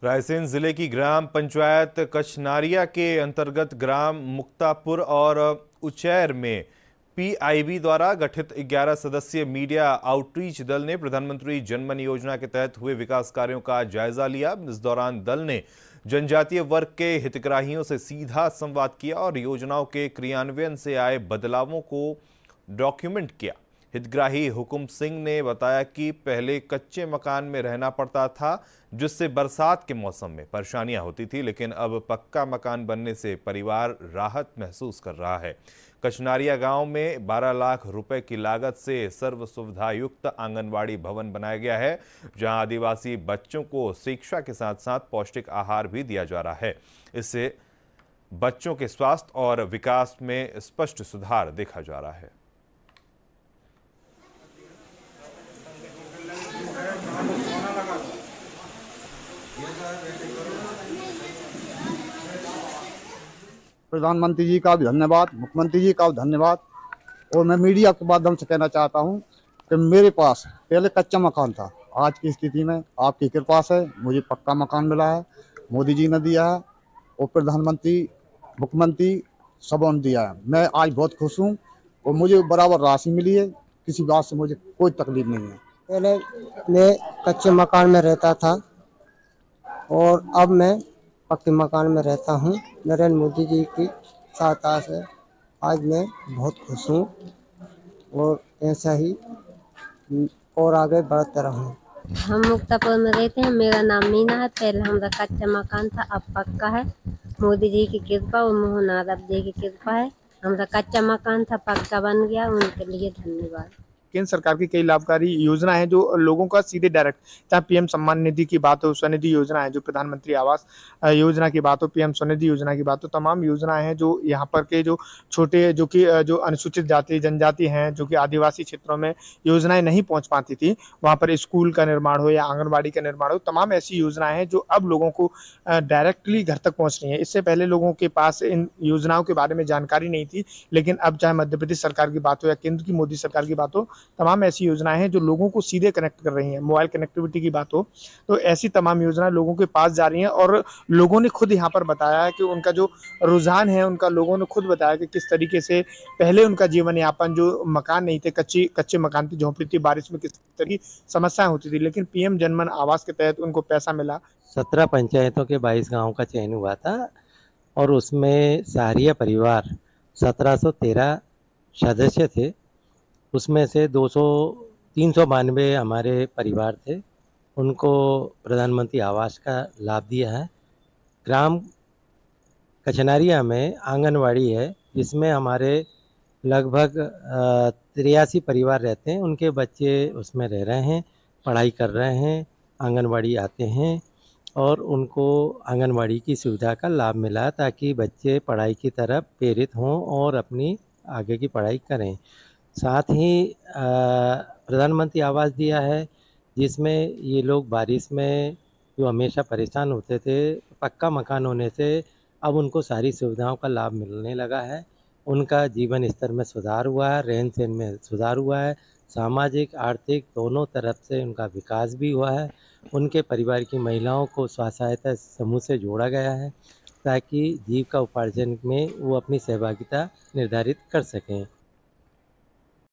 रायसेन जिले की ग्राम पंचायत कचनारिया के अंतर्गत ग्राम मुक्तापुर और उचैर में पीआईबी द्वारा गठित 11 सदस्यीय मीडिया आउटरीच दल ने प्रधानमंत्री जनमन योजना के तहत हुए विकास कार्यों का जायजा लिया। इस दौरान दल ने जनजातीय वर्ग के हितग्राहियों से सीधा संवाद किया और योजनाओं के क्रियान्वयन से आए बदलावों को डॉक्यूमेंट किया। हितग्राही हुकुम सिंह ने बताया कि पहले कच्चे मकान में रहना पड़ता था, जिससे बरसात के मौसम में परेशानियां होती थी, लेकिन अब पक्का मकान बनने से परिवार राहत महसूस कर रहा है। कचनारिया गांव में 12 लाख रुपए की लागत से सर्व सुविधा युक्त आंगनवाड़ी भवन बनाया गया है, जहां आदिवासी बच्चों को शिक्षा के साथ साथ पौष्टिक आहार भी दिया जा रहा है। इससे बच्चों के स्वास्थ्य और विकास में स्पष्ट सुधार देखा जा रहा है। प्रधानमंत्री जी का भी धन्यवाद, मुख्यमंत्री जी का भी धन्यवाद। और मैं मीडिया के माध्यम से कहना चाहता हूं कि मेरे पास पहले कच्चा मकान था। आज की स्थिति में आपकी कृपा से मुझे पक्का मकान मिला है, मोदी जी ने दिया है और प्रधानमंत्री मुख्यमंत्री सबों ने दिया है। मैं आज बहुत खुश हूं और मुझे बराबर राशि मिली है, किसी बात से मुझे कोई तकलीफ नहीं है। पहले मैं कच्चे मकान में रहता था और अब मैं पक्के मकान में रहता हूँ। नरेंद्र मोदी जी की सहायता से आज मैं बहुत खुश हूँ और ऐसा ही और आगे बढ़ता रहूँ। हम मुक्तापुर में रहते हैं। मेरा नाम मीना है। पहले हमारा कच्चा मकान था, अब पक्का है। मोदी जी की कृपा और मोहन यादव जी की कृपा है। हमारा कच्चा मकान था, पक्का बन गया, उनके लिए धन्यवाद। केंद्र सरकार की कई लाभकारी योजना है जो लोगों का सीधे डायरेक्ट, चाहे पीएम सम्मान निधि की बात हो, स्वनिधि योजना है, जो प्रधानमंत्री आवास योजना की बात हो, पीएम स्वनिधि योजना की बात हो, तमाम योजनाएं हैं जो यहाँ पर के जो छोटे जो अनुसूचित जाति जनजाति हैं, जो कि आदिवासी क्षेत्रों में योजनाएं नहीं पहुंच पाती थी, वहाँ पर स्कूल का निर्माण हो या आंगनबाड़ी का निर्माण हो, तमाम ऐसी योजनाएं हैं जो अब लोगों को डायरेक्टली घर तक पहुँच रही है। इससे पहले लोगों के पास इन योजनाओं के बारे में जानकारी नहीं थी, लेकिन अब चाहे मध्य प्रदेश सरकार की बात हो या केंद्र की मोदी सरकार की बात हो, तमाम ऐसी योजनाएं हैं जो लोगों को सीधे कनेक्ट कर रही हैं। मोबाइल कनेक्टिविटी की बात हो तो ऐसी तमाम योजनाएं लोगों के पास जा रही हैं और लोगों ने खुद यहाँ पर बताया है कि उनका जो रुझान है, उनका लोगों ने खुद बताया कि किस तरीके से पहले उनका जीवन यापन, जो मकान नहीं थे, कच्चे मकान थी, झोंपड़ी थी, बारिश में किस तरह की समस्याएं होती थी, लेकिन पीएम जनमन आवास के तहत उनको पैसा मिला। 17 पंचायतों के 22 गाँव का चयन हुआ था और उसमें सहारिया परिवार 1713 सदस्य थे। उसमें से 392 हमारे परिवार थे, उनको प्रधानमंत्री आवास का लाभ दिया है। ग्राम कचनारिया में आंगनवाड़ी है, जिसमें हमारे लगभग 83 परिवार रहते हैं। उनके बच्चे उसमें रह रहे हैं, पढ़ाई कर रहे हैं, आंगनवाड़ी आते हैं और उनको आंगनवाड़ी की सुविधा का लाभ मिला ताकि बच्चे पढ़ाई की तरफ प्रेरित हों और अपनी आगे की पढ़ाई करें। साथ ही प्रधानमंत्री आवास दिया है, जिसमें ये लोग बारिश में जो हमेशा परेशान होते थे, पक्का मकान होने से अब उनको सारी सुविधाओं का लाभ मिलने लगा है। उनका जीवन स्तर में सुधार हुआ है, रहन सहन में सुधार हुआ है, सामाजिक आर्थिक दोनों तरफ से उनका विकास भी हुआ है। उनके परिवार की महिलाओं को स्व सहायता समूह से जोड़ा गया है ताकि जीविका उपार्जन में वो अपनी सहभागिता निर्धारित कर सकें।